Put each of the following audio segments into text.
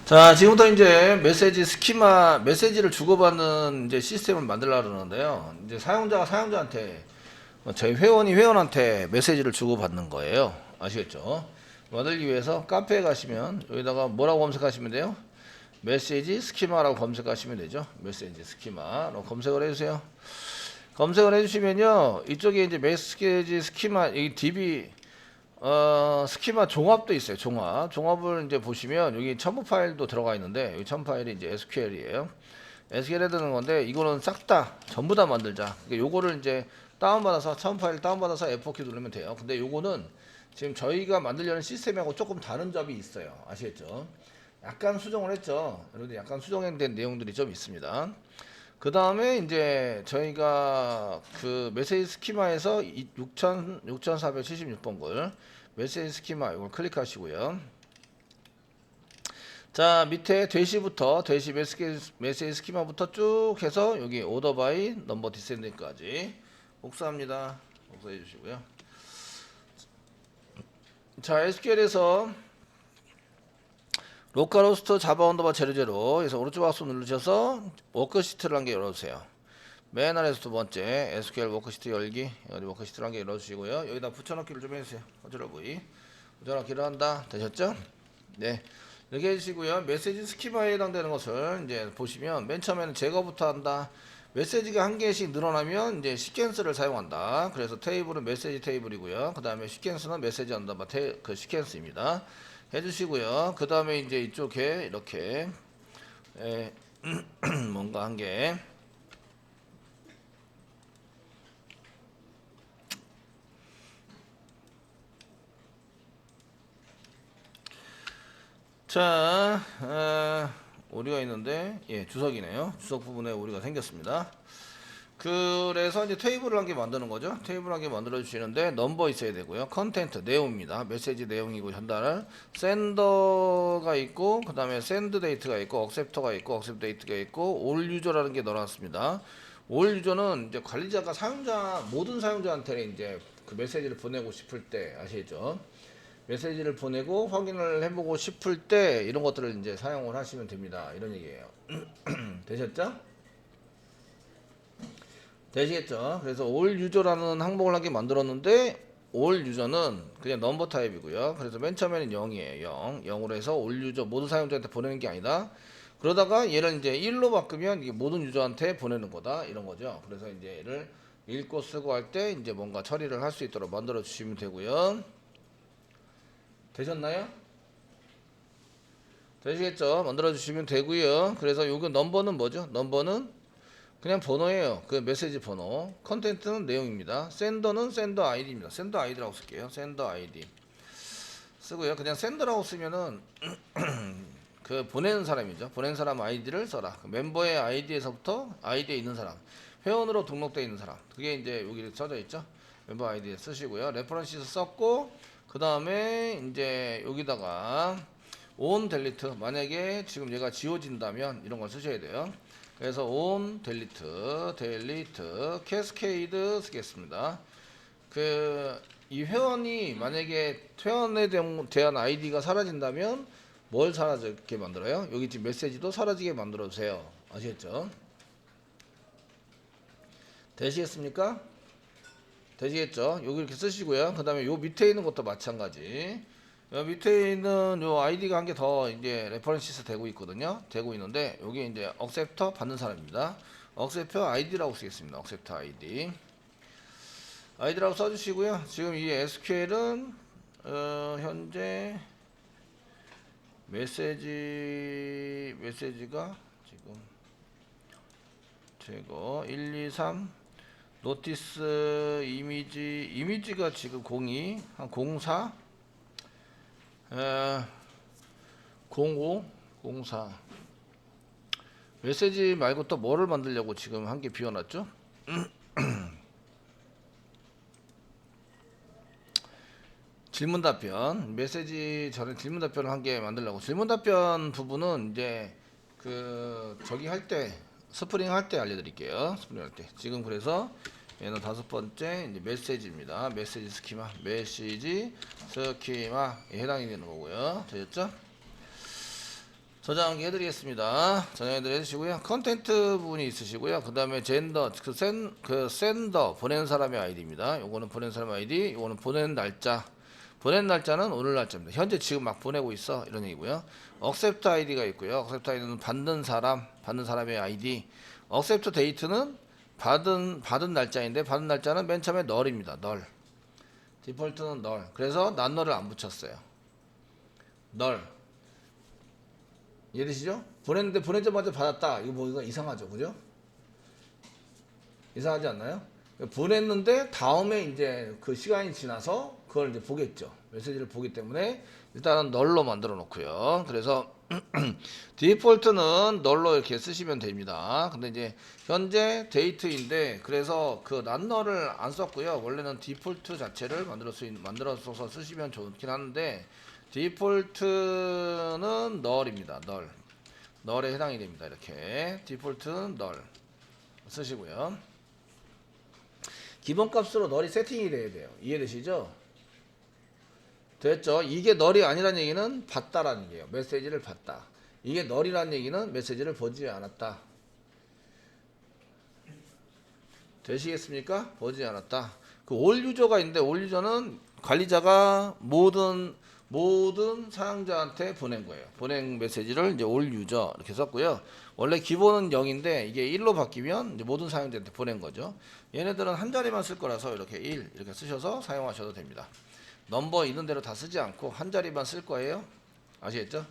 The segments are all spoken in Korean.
자, 지금부터 이제 메시지 스키마, 메시지를 주고받는 이제 시스템을 만들려고 그러는데요. 이제 사용자가 사용자한테, 저희 회원이 회원한테 메시지를 주고받는 거예요. 아시겠죠? 만들기 위해서 카페에 가시면 여기다가 뭐라고 검색하시면 돼요? 메시지 스키마라고 검색하시면 되죠. 메시지 스키마라고 검색을 해주세요. 검색을 해주시면요. 이쪽에 이제 메시지 스키마, 이 DB, 스키마 종합도 있어요. 종합을 이제 보시면 여기 첨부 파일도 들어가 있는데 여기 첨부 파일이 이제 SQL이에요. SQL에 드는 건데 이거는 싹 다 전부 다 만들자. 그러니까 요거를 이제 다운받아서 첨부 파일 다운받아서 F4키 누르면 돼요. 근데 요거는 지금 저희가 만들려는 시스템하고 조금 다른 점이 있어요. 아시겠죠? 약간 수정을 했죠. 여러분들 약간 수정된 내용들이 좀 있습니다. 그 다음에 이제 저희가 그 메시지 스키마에서 6476번 글 메시지 스키마 이걸 클릭하시고요. 자, 밑에 대시부터 대시 메시지 스키마부터 쭉 해서 여기 오더 바이 넘버 디센딩까지 복사합니다. 복사해 주시고요. 자, SQL에서 로컬호스트 자바 언더바 제로제로 해서 오른쪽 마우스 누르셔서 워크시트를 한 개 열어주세요. 맨 아래에서 두 번째 SQL 워크시트 열기, 여기 워크시트를 한 개 열어주시고요. 여기다 붙여넣기를 좀 해주세요. 컨트롤 V 붙여넣기를 한다. 되셨죠? 네, 이렇게 해주시고요. 메시지 스키마에 해당되는 것을 이제 보시면 맨 처음에는 제거부터 한다. 메시지가 한 개씩 늘어나면 이제 시퀀스를 사용한다. 그래서 테이블은 메시지 테이블이고요. 그 다음에 시퀀스는 메시지 언더바 그 시퀀스입니다. 해주시고요. 그 다음에 이제 이쪽에 이렇게 뭔가 한 개. 자, 오류가 있는데, 예, 주석이네요. 주석 부분에 오류가 생겼습니다. 그래서 이제 테이블을 한 개 만드는 거죠. 테이블 한 개 만들어 주시는데 넘버 있어야 되고요. 컨텐트 내용입니다. 메시지 내용이고 전달. 센더가 있고 그 다음에 샌드 데이트가 있고 억셉터가 있고 억셉 데이트가 있고 올 유저라는 게 넣어놨습니다. 올 유저는 이제 관리자가 사용자 모든 사용자한테 이제 그 메시지를 보내고 싶을 때 아시죠? 메시지를 보내고 확인을 해보고 싶을 때 이런 것들을 이제 사용을 하시면 됩니다. 이런 얘기예요. 되셨죠? 되시겠죠? 그래서 올 유저라는 항목을 하게 만들었는데 올 유저는 그냥 넘버 타입이고요. 그래서 맨 처음에는 0이에요. 0. 0으로 해서 올 유저 모든 사용자한테 보내는 게 아니다. 그러다가 얘를 이제 1로 바꾸면 이게 모든 유저한테 보내는 거다. 이런 거죠. 그래서 이제 얘를 읽고 쓰고 할 때 이제 뭔가 처리를 할 수 있도록 만들어 주시면 되고요. 되셨나요? 되시겠죠? 만들어 주시면 되고요. 그래서 요거 넘버는 뭐죠? 넘버는 그냥 번호예요. 그 메시지 번호. 컨텐츠는 내용입니다. 샌더는 샌더 아이디입니다. 샌더 아이디라고 쓸게요. 샌더 아이디 쓰고요. 그냥 샌더라고 쓰면은 그 보내는 사람이죠. 보내는 사람 아이디를 써라. 그 멤버의 아이디에서부터 아이디에 있는 사람, 회원으로 등록되어 있는 사람. 그게 이제 여기 써져 있죠. 멤버 아이디에 쓰시고요. 레퍼런스 썼고 그 다음에 이제 여기다가 on delete 만약에 지금 얘가 지워진다면 이런 걸 쓰셔야 돼요. 그래서 on delete cascade 쓰겠습니다. 그 이 회원이 만약에 회원에 대한 아이디가 사라진다면 뭘 사라지게 만들어요? 여기 지금 메시지도 사라지게 만들어 주세요. 아시겠죠? 되시겠습니까? 되시겠죠? 여기 이렇게 쓰시고요. 그 다음에 요 밑에 있는 것도 마찬가지. 요 밑에 있는 요 아이디가 한 개 더 이제 레퍼런시스 되고 있거든요. 되고 있는데 여기 이제 억셉터 받는 사람입니다. 억셉터 아이디라고 쓰겠습니다. 억셉터 아이디. 아이디라고 써주시고요. 지금 이 SQL은 현재 메시지가 지금 제거 1, 2, 3 노티스 이미지가 지금 02 한 04 05 04 메시지 말고 또 뭐를 만들려고 지금 한 개 비워놨죠? 질문 답변 메시지 전에 질문 답변을 한 개 만들려고 질문 답변 부분은 이제 그 저기 할 때 스프링 할 때 알려드릴게요. 스프링 할 때 지금 그래서 얘는 다섯 번째 이제 메시지입니다. 메시지 스키마에 해당이 되는 거고요. 되셨죠? 저장하기 해드리겠습니다. 저장해드려 주시고요. 컨텐트 부분이 있으시고요. 그 다음에 젠더, 센더, 보낸 사람의 아이디입니다. 요거는 보낸 사람의 아이디, 요거는 보낸 날짜. 보낸 날짜는 오늘 날짜입니다. 현재 지금 막 보내고 있어. 이런 얘기고요. accept 아이디가 있고요. accept 아이디는 받는 사람의 아이디. accept 데이트는 받은 날짜인데, 받은 날짜는 맨 처음에 널입니다. 널. 디폴트는 널. 그래서 난널을 안 붙였어요. 널. 이해되시죠? 보냈는데 보내자마자 받았다. 이거 보기가 이상하죠, 그죠? 이상하지 않나요? 보냈는데 다음에 이제 그 시간이 지나서 그걸 이제 보겠죠. 메시지를 보기 때문에 일단은 널로 만들어 놓고요. 그래서 디폴트는 널로 이렇게 쓰시면 됩니다. 근데 이제 현재 데이트인데 그래서 그 난널을 안 썼고요. 원래는 디폴트 자체를 만들어서 쓰시면 좋긴 한데 디폴트는 널입니다. 널에 해당이 됩니다. 이렇게 디폴트는 널 쓰시고요. 기본값으로 널이 세팅이 돼야 돼요. 이해되시죠? 됐죠? 이게 널이 아니란 얘기는 봤다라는 얘기예요. 메시지를 봤다. 이게 널이란 얘기는 메시지를 보지 않았다. 되시겠습니까? 보지 않았다. 그 올 유저가 있는데 올 유저는 관리자가 모든 사용자한테 보낸 거예요. 보낸 메시지를 이제 올 유저 이렇게 썼고요. 원래 기본은 0인데 이게 1로 바뀌면 이제 모든 사용자한테 보낸 거죠. 얘네들은 한 자리만 쓸 거라서 이렇게 1 이렇게 쓰셔서 사용하셔도 됩니다. 넘버 있는 대로 다 쓰지 않고 한 자리만 쓸 거예요. 아시겠죠?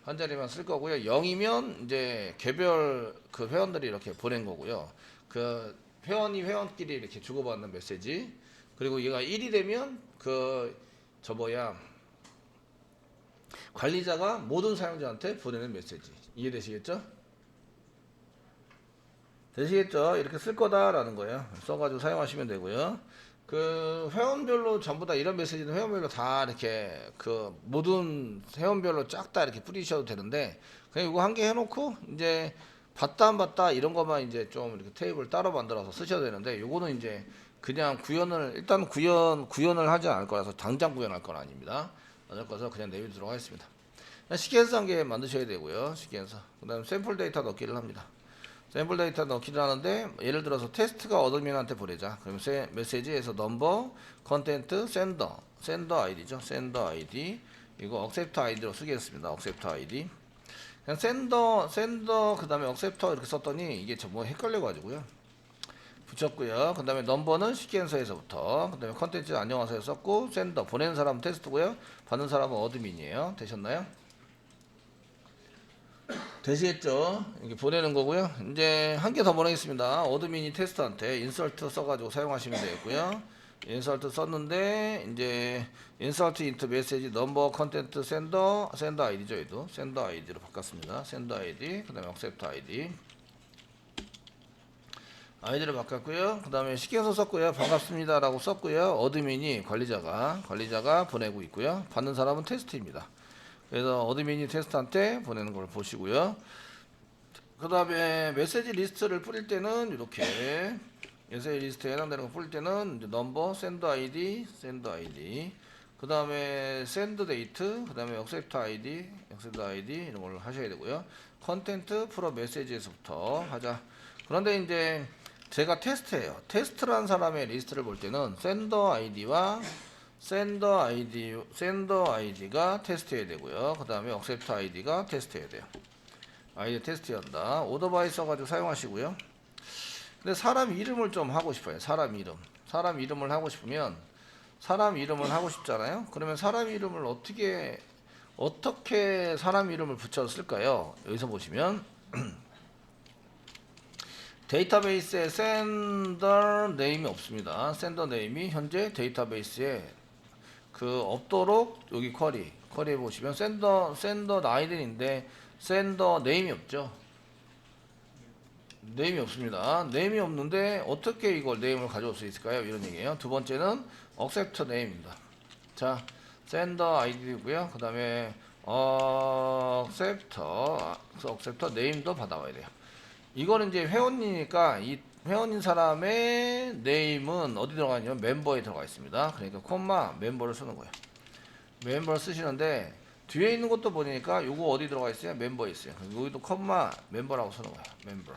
한 자리만 쓸 거고요. 0이면 이제 개별 그 회원들이 이렇게 보낸 거고요. 그 회원끼리 이렇게 주고받는 메시지. 그리고 얘가 1이 되면 관리자가 모든 사용자한테 보내는 메시지. 이해되시겠죠? 되시겠죠? 이렇게 쓸 거다라는 거예요. 써가지고 사용하시면 되고요. 그 회원별로 전부 다 이런 메시지는 회원별로 다 이렇게 그 모든 회원별로 쫙 다 이렇게 뿌리셔도 되는데 그냥 이거 한 개 해놓고 이제 봤다 안 봤다 이런 것만 이제 좀 이렇게 테이블 따로 만들어서 쓰셔야 되는데 요거는 이제 그냥 일단 구현을 하지 않을 거라서 당장 구현할 건 아닙니다. 않을 거라서 그냥 내비두도록 하겠습니다. 시퀀스 한 개 만드셔야 되고요. 시퀀스. 그 다음에 샘플 데이터 넣기를 합니다. 샘플 데이터 넣기를 하는데 예를 들어서 테스트가 어드민한테 보내자. 그러면 메시지에서 넘버, 컨텐트, 센더 아이디죠. 센더 아이디. 이거 accept 아이디로 쓰겠습니다. accept 아이디. 그냥 센더 그 다음에 accept 이렇게 썼더니 이게 뭐 헷갈려 가지고요. 붙였고요. 그 다음에 넘버는 시퀀서에서부터 그 다음에 컨텐츠 안녕하세요 썼고 센더 보내는 사람은 테스트고요. 받는 사람은 어드민이에요. 되셨나요? 되시겠죠? 이렇게 보내는 거고요. 이제 한 개 더 보내겠습니다. 어드민이 테스트한테 인설트 써가지고 사용하시면 되겠고요. 인설트 썼는데 이제 인설트 인트 메시지 넘버 컨텐트 센더 아이디죠. 얘도 센더 아이디로 바꿨습니다. 센더 아이디 그 다음에 accept 아이디를 바꿨고요. 그 다음에 시켜서 썼고요. 반갑습니다 라고 썼고요. 어드민이 관리자가 보내고 있고요. 받는 사람은 테스트입니다. 그래서 어드민이 테스트한테 보내는 걸 보시고요. 그 다음에 메시지 리스트를 뿌릴 때는 이렇게 메시지 리스트에 해당되는 거 뿌릴 때는 이제 넘버, 센더 아이디 그 다음에 센드 데이트 그 다음에 accept 아이디 이런 걸 하셔야 되고요. 컨텐트 프로 메시지에서부터 하자. 그런데 이제 제가 테스트예요. 테스트라는 사람의 리스트를 볼 때는 센더 아이디가 테스트해야 되고요. 그 다음에 accept 아이디가 테스트해야 돼요. 아이디 테스트해야 한다. 오더바이 써가지고 사용하시고요. 근데 사람 이름을 좀 하고 싶어요. 사람 이름을 하고 싶으면 사람 이름을 하고 싶잖아요. 그러면 사람 이름을 어떻게 사람 이름을 붙여 쓸까요? 여기서 보시면 데이터베이스에 sender name이 없습니다. sender name이 현재 데이터베이스에 없도록 여기 쿼리에 보시면 sender 아이디인데 sender name이 없죠. 네임이 없습니다. 네임이 없는데 어떻게 이걸 네임을 가져올 수 있을까요? 이런 얘기예요. 두 번째는 accept name입니다. 자, sender id고요. 그 다음에 accept name도 받아와야 돼요. 이거는 이제 회원이니까 이 회원인 사람의 name은 어디 들어가 있냐면 멤버에 들어가 있습니다. 그러니까 콤마 멤버를 쓰는 거예요. 멤버를 쓰시는데 뒤에 있는 것도 보니까 요거 어디 들어가 있어요? 멤버에 있어요. 여기도 컴마 멤버라고 쓰는 거예요. 멤버.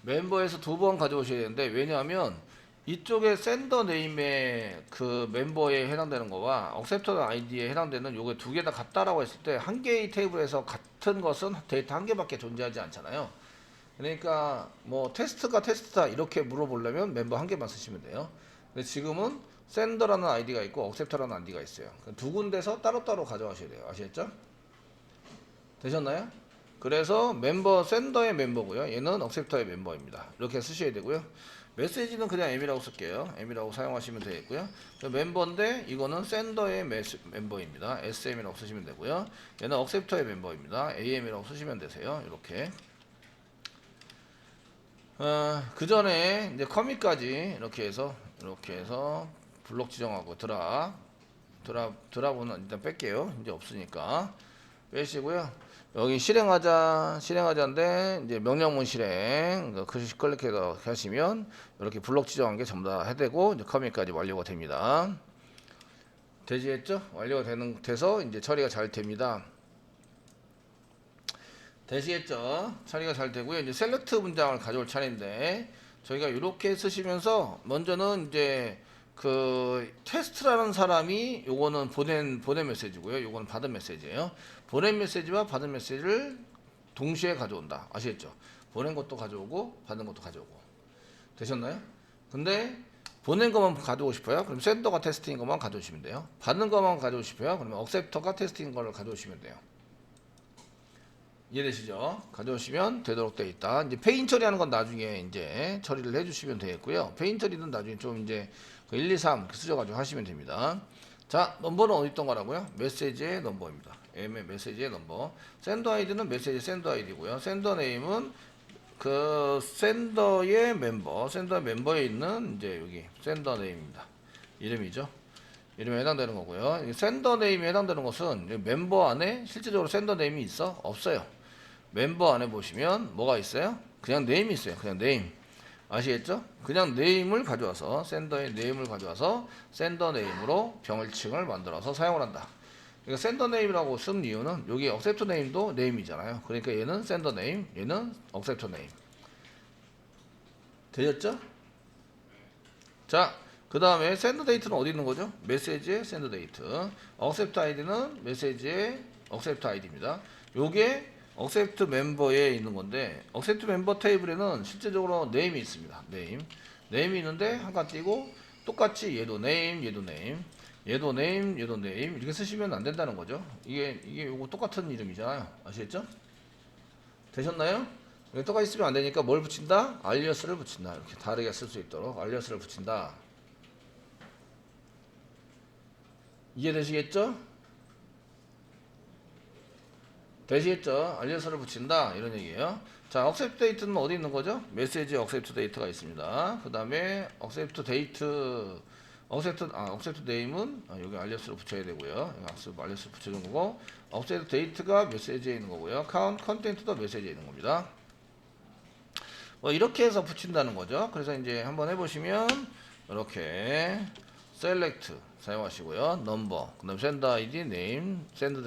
멤버에서 두 번 가져오셔야 되는데, 왜냐하면 이쪽에 샌더 네임의 그 멤버에 해당되는 거와 억셉터 아이디에 해당되는 요게 두 개 다 같다라고 했을 때 한 개의 테이블에서 같은 것은 데이터 한 개밖에 존재하지 않잖아요. 그러니까 뭐 테스트가 테스트다 이렇게 물어보려면 멤버 한 개만 쓰시면 돼요. 근데 지금은 샌더라는 아이디가 있고 억셉터라는 아이디가 있어요. 두 군데서 따로따로 가져가셔야 돼요. 아시겠죠? 되셨나요? 그래서 멤버 샌더의 멤버고요. 얘는 억셉터의 멤버입니다. 이렇게 쓰셔야 되고요. 메시지는 그냥 M이라고 쓸게요. M이라고 사용하시면 되겠고요. 멤버인데 이거는 샌더의 멤버입니다. SM이라고 쓰시면 되고요. 얘는 억셉터의 멤버입니다. AM이라고 쓰시면 되세요. 이렇게. 그 전에 이제 커밋까지 이렇게 해서 블록 지정하고 드랍은 일단 뺄게요. 이제 없으니까 빼시고요. 여기 실행하자인데 이제 명령문 실행 클릭해서 하시면 이렇게 블록 지정한 게 전부 다 해되고 이제 커밋까지 완료가 됩니다. 되시겠죠? 완료가 돼서 이제 처리가 잘 됩니다. 되시겠죠? 처리가 잘 되고요. 이제 셀렉트 문장을 가져올 차례인데 저희가 이렇게 쓰시면서 먼저는 이제 그 테스트라는 사람이 요거는 보낸 메시지고요. 요거는 받은 메시지예요. 보낸 메시지와 받은 메시지를 동시에 가져온다. 아시겠죠? 보낸 것도 가져오고 받은 것도 가져오고. 되셨나요? 근데 보낸 것만 가져오고 싶어요? 그럼 샌더가 테스트인 것만 가져오시면 돼요. 받는 것만 가져오고 싶어요? 그러면 억셉터가 테스트인 거를 가져오시면 돼요. 이해되시죠? 가져오시면 되도록 되어 있다. 이제 페인 처리하는 건 나중에 이제 처리를 해주시면 되겠고요. 페인 처리는 나중에 좀 이제 1, 2, 3 쓰셔가지고 하시면 됩니다. 자, 넘버는 어디 있던 거라고요? 메시지의 넘버입니다. M의 메시지의 넘버. 샌더 아이디는 메시지 샌더 아이디고요. 샌더 네임은 그 샌더의 멤버에 있는 이제 여기 샌더 네임입니다. 이름이죠. 이름에 해당되는 거고요. 샌더 네임에 해당되는 것은 멤버 안에 실제적으로 샌더 네임이 있어? 없어요. 멤버 안에 보시면 뭐가 있어요? 그냥 네임이 있어요. 그냥 네임. 아시겠죠? 그냥 네임을 가져와서 샌더의 네임을 가져와서 샌더 네임으로 병일칭을 만들어서 사용을 한다. 그러니까 샌더 네임이라고 쓴 이유는 여기 억셉터 네임도 네임이잖아요. 그러니까 얘는 샌더 네임, 얘는 억셉터 네임. 되셨죠? 자, 그 다음에 샌더 데이트는 어디 있는 거죠? 메시지의 샌더 데이트. 억셉트 아이디는 메시지의 억셉트 아이디입니다. 요게 억셉트 멤버에 있는 건데, 억셉트 멤버 테이블에는 실제적으로 네임이 있습니다. 네임이 있는데 한 칸 띄고 똑같이 얘도 네임, 얘도 네임, 얘도 네임, 얘도 네임 이렇게 쓰시면 안 된다는 거죠. 이게 요거 똑같은 이름이잖아요. 아시겠죠? 되셨나요? 똑같이 쓰면 안 되니까 뭘 붙인다? 알리어스를 붙인다. 이렇게 다르게 쓸 수 있도록 알리어스를 붙인다. 이해되시겠죠? 되시겠죠? 알리어스를 붙인다. 이런 얘기예요. 자, 억셉트 데이트는 어디 있는 거죠? 메시지 억셉트 데이트가 있습니다. 그 다음에 억셉트 데이트 억셉트 네임은 여기 알리어스를 붙여야 되고요. 알리어스를 붙여준 거고, 억셉트 데이트가 메시지에 있는 거고요. 컨텐츠도 메시지에 있는 겁니다. 뭐 이렇게 해서 붙인다는 거죠. 그래서 이제 한번 해보시면 이렇게 셀렉트 사용하시고요. 넘버, 그다음 샌더 아이디, 네임, 샌더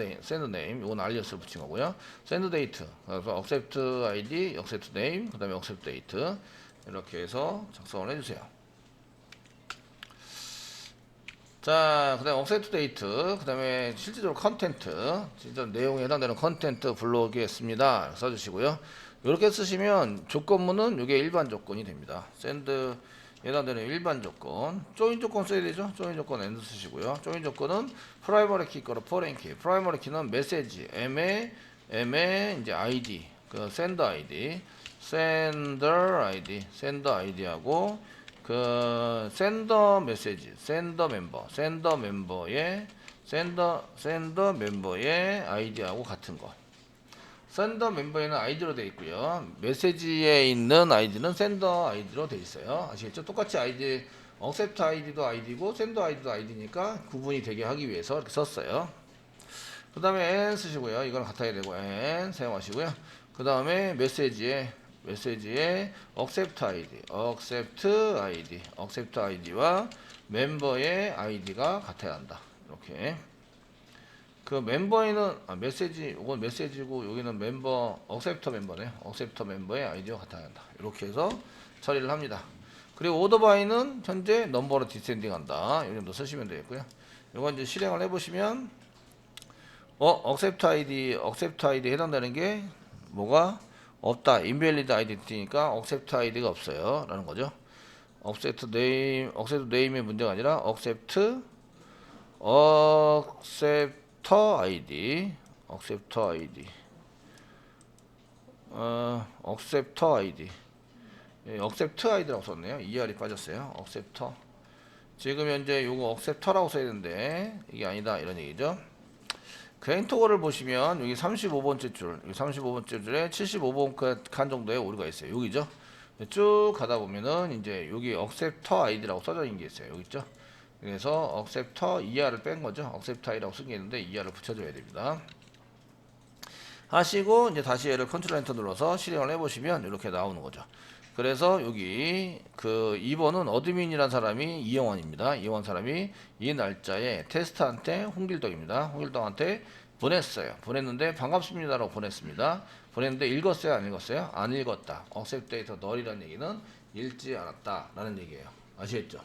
네임, 이건 알리어스를 붙인 거고요. 샌더 데이트, 그래서 억셉트 아이디, 억셉트 네임, 그다음에 억셉트 데이트 이렇게 해서 작성을 해주세요. 자, 그 다음에 억셉트 데이트, 그 다음에 실질적으로 컨텐트, 진짜 내용에 해당되는 컨텐트 블록에 써주시고요. 이렇게 쓰시면 조건문은 이게 일반 조건이 됩니다. 샌드 해당되는 일반 조건, 조인 조건 써야 되죠. 조인 조건 엔드 쓰시고요. 조인 조건은 프라이머리 키 거로 포렌 키, 프라이머리 키는 메시지, M의 이제 ID, 그 샌더 아이디하고 그 샌더 메시지, 샌더 멤버의 아이디하고 같은 거. 샌더 멤버에는 아이디로 되어 있고요. 메시지에 있는 아이디는 샌더 아이디로 되어 있어요. 아시겠죠? 똑같이 아이디, 억셉트 아이디도 아이디고 샌더 아이디도 아이디니까 구분이 되게 하기 위해서 이렇게 썼어요. 그 다음에 n 쓰시고요. 이건 같아야 되고 n 사용하시고요. 그 다음에 메시지에 억셉트 아이디와 멤버의 아이디가 같아야 한다. 이렇게. 그 멤버에는 메시지, 이건 메시지고 여기는 멤버 억셉터 멤버네요. 억셉터 멤버의 아이디와 같아야 한다. 이렇게 해서 처리를 합니다. 그리고 오더바이는 현재 넘버로 디센딩 한다. 이 정도 쓰시면 되겠고요. 이건 이제 실행을 해보시면 억셉트 아이디 해당되는 게 뭐가 없다. 인밸리드 아이덴티티니까 억셉트 아이디가 없어요. 라는 거죠. 억셉트 네임의 문제가 아니라 억셉터 아이디 억셉터 아이디 억셉트 아이디라고 썼네요. ER이 빠졌어요. 억셉터 지금 현재 요거 억셉터라고 써야 되는데 이게 아니다 이런 얘기죠. 그랜토거를 보시면 여기 35번째 줄, 여기 35번째 줄에 75번 칸 정도의 오류가 있어요. 여기죠. 쭉 가다 보면은 이제 여기 억셉터 아이디라고 써져 있는 게 있어요. 여기 있죠. 그래서 억셉터 ER을 뺀 거죠. 억셉터 아이라고 쓴 게 있는데 ER을 붙여줘야 됩니다. 하시고 이제 다시 얘를 컨트롤 엔터 눌러서 실행을 해보시면 이렇게 나오는 거죠. 그래서 여기 그 2번은 어드민이라는 사람이 이영원입니다. 이영원 사람이 이 날짜에 테스트한테 홍길동입니다. 홍길동한테 보냈어요. 보냈는데 반갑습니다라고 보냈습니다. 보냈는데 읽었어요? 안 읽었어요? 안 읽었다. 억셉트 데이터 널이라는 얘기는 읽지 않았다 라는 얘기예요. 아시겠죠?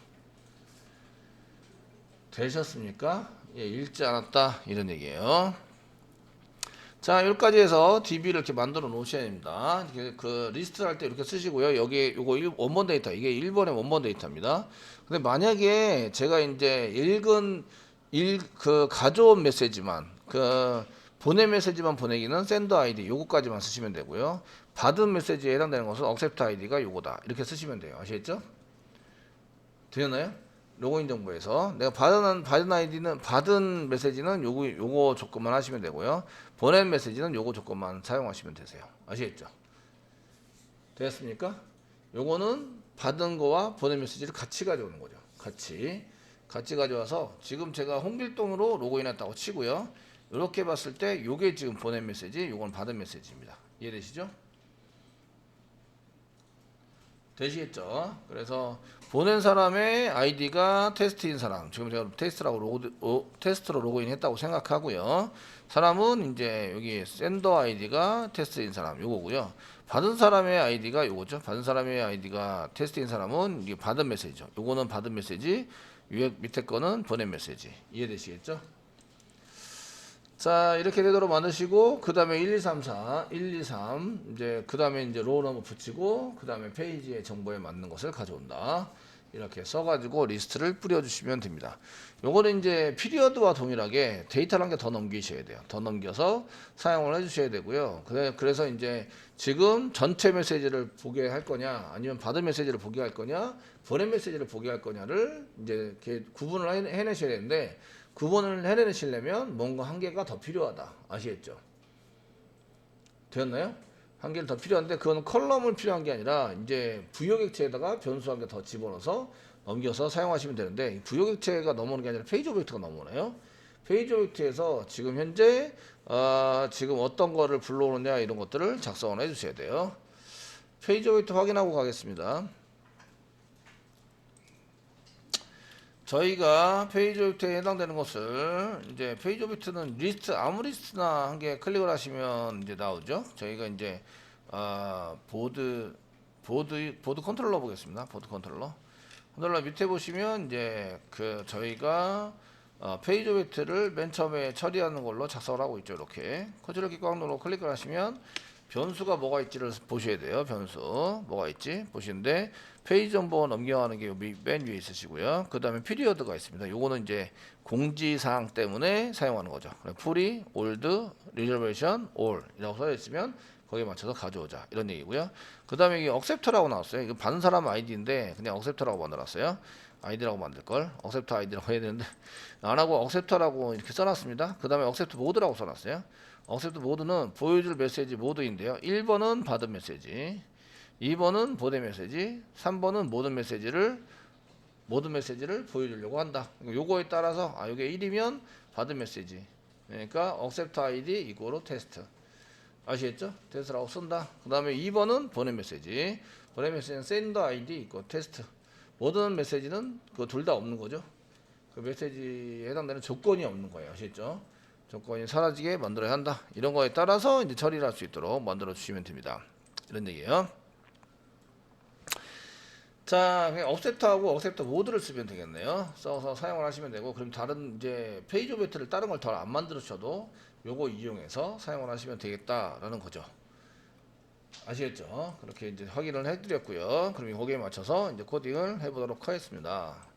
되셨습니까? 예, 읽지 않았다 이런 얘기예요. 자, 여기까지 해서 DB를 이렇게 만들어 놓으셔야 됩니다. 그 리스트 할 때 이렇게 쓰시고요. 여기 요거 원본 데이터, 이게 1번의 원본 데이터입니다. 근데 만약에 제가 이제 그 가져온 메시지만, 그 보낸 메시지만 보내기는 샌더 아이디 요거까지만 쓰시면 되고요. 받은 메시지에 해당되는 것은 억셉트 아이디가 요거다. 이렇게 쓰시면 돼요. 아시겠죠? 되셨나요? 로그인 정보에서 내가 받은 메시지는 요거 조건만 하시면 되고요. 보낸 메시지는 요거 조건만 사용하시면 되세요. 아시겠죠? 되었습니까? 요거는 받은 거와 보낸 메시지를 같이 가져오는 거죠. 같이 가져와서 지금 제가 홍길동으로 로그인했다고 치고요. 이렇게 봤을 때 요게 지금 보낸 메시지, 요건 받은 메시지입니다. 이해되시죠? 되시겠죠? 그래서 보낸 사람의 아이디가 테스트인 사람, 지금 제가 테스트로 로그인 했다고 생각하고요. 사람은 이제 여기 샌더 아이디가 테스트인 사람 요거고요. 받은 사람의 아이디가 요거죠. 받은 사람의 아이디가 테스트인 사람은 이게 받은 메시지죠. 요거는 받은 메시지, 위에 밑에 거는 보낸 메시지. 이해되시겠죠? 자, 이렇게 되도록 만드시고 그 다음에 1, 2, 3, 4, 1, 2, 3 이제 그 다음에 이제 로우 넘버 붙이고 그 다음에 페이지의 정보에 맞는 것을 가져온다. 이렇게 써가지고 리스트를 뿌려주시면 됩니다. 요거는 이제 피리어드와 동일하게 데이터를 한 개 더 넘기셔야 돼요. 더 넘겨서 사용을 해주셔야 되고요. 그래서 이제 지금 전체 메시지를 보게 할 거냐, 아니면 받은 메시지를 보게 할 거냐, 보낸 메시지를 보게 할 거냐를 이제 이렇게 구분을 해내셔야 되는데, 구분을 해내시려면 뭔가 한 개가 더 필요하다. 아시겠죠? 되었나요? 한 개를 더 필요한데 그건 컬럼을 필요한 게 아니라 이제 부여객체에다가 변수 한 개 더 집어넣어서 넘겨서 사용하시면 되는데, 부여객체가 넘어오는 게 아니라 페이지 오브젝트가 넘어오네요. 페이지 오브젝트에서 지금 현재 지금 어떤 거를 불러오느냐 이런 것들을 작성을 해 주셔야 돼요. 페이지 오브젝트 확인하고 가겠습니다. 저희가 페이지 오브젝트에 해당되는 것을 이제 페이지 오브젝트는 리스트 아무 리스트나 한 개 클릭을 하시면 이제 나오죠. 저희가 이제 보드 컨트롤러 보겠습니다. 보드 컨트롤러 밑에 보시면 이제 그 저희가 페이지 오브젝트를 맨 처음에 처리하는 걸로 작성을 하고 있죠. 이렇게 컨트롤 키 꽉 누르고 클릭을 하시면 변수가 뭐가 있지를 보셔야 돼요. 변수 뭐가 있지 보시는데 페이지 정보 넘겨가는 게 맨 위에 있으시고요. 그 다음에 피리어드가 있습니다. 요거는 이제 공지사항 때문에 사용하는 거죠. 풀이 올드 리저베이션 올 이라고 써 있으면 거기에 맞춰서 가져오자 이런 얘기고요. 그 다음에 이게 억셉터라고 나왔어요. 이거 받은 사람 아이디인데 그냥 억셉터라고 만들었어요. 아이디라고 만들걸 억셉터 아이디라고 해야 되는데 안하고 억셉터라고 이렇게 써놨습니다. 그 다음에 억셉트 모드라고 써놨어요. 억셉트 모드는 보여줄 메시지 모드인데요. 1번은 받은 메시지, 2번은 보낸 메시지, 3번은 모든 메시지를 보여주려고 한다. 요거에 따라서 요게 1이면 받은 메시지, 그러니까 억셉트 아이디 이거로 테스트. 아시겠죠? 테스트라고 쓴다. 그 다음에 2번은 보낸 메시지, 보낸 메시지는 샌더 아이디 이거 테스트. 모든 메시지는 그 둘 다 없는 거죠. 그 메시지에 해당되는 조건이 없는 거예요. 아시겠죠? 조건이 사라지게 만들어야 한다. 이런 거에 따라서 이제 처리를 할 수 있도록 만들어 주시면 됩니다. 이런 얘기예요. 자, 그냥 억셉트하고 억셉트 모드를 쓰면 되겠네요. 써서 사용을 하시면 되고, 그럼 다른 이제 페이지 오브젝트를 다른 걸 더 안 만들으셔도 요거 이용해서 사용을 하시면 되겠다라는 거죠. 아시겠죠? 그렇게 이제 확인을 해드렸고요. 그럼 거기에 맞춰서 이제 코딩을 해보도록 하겠습니다.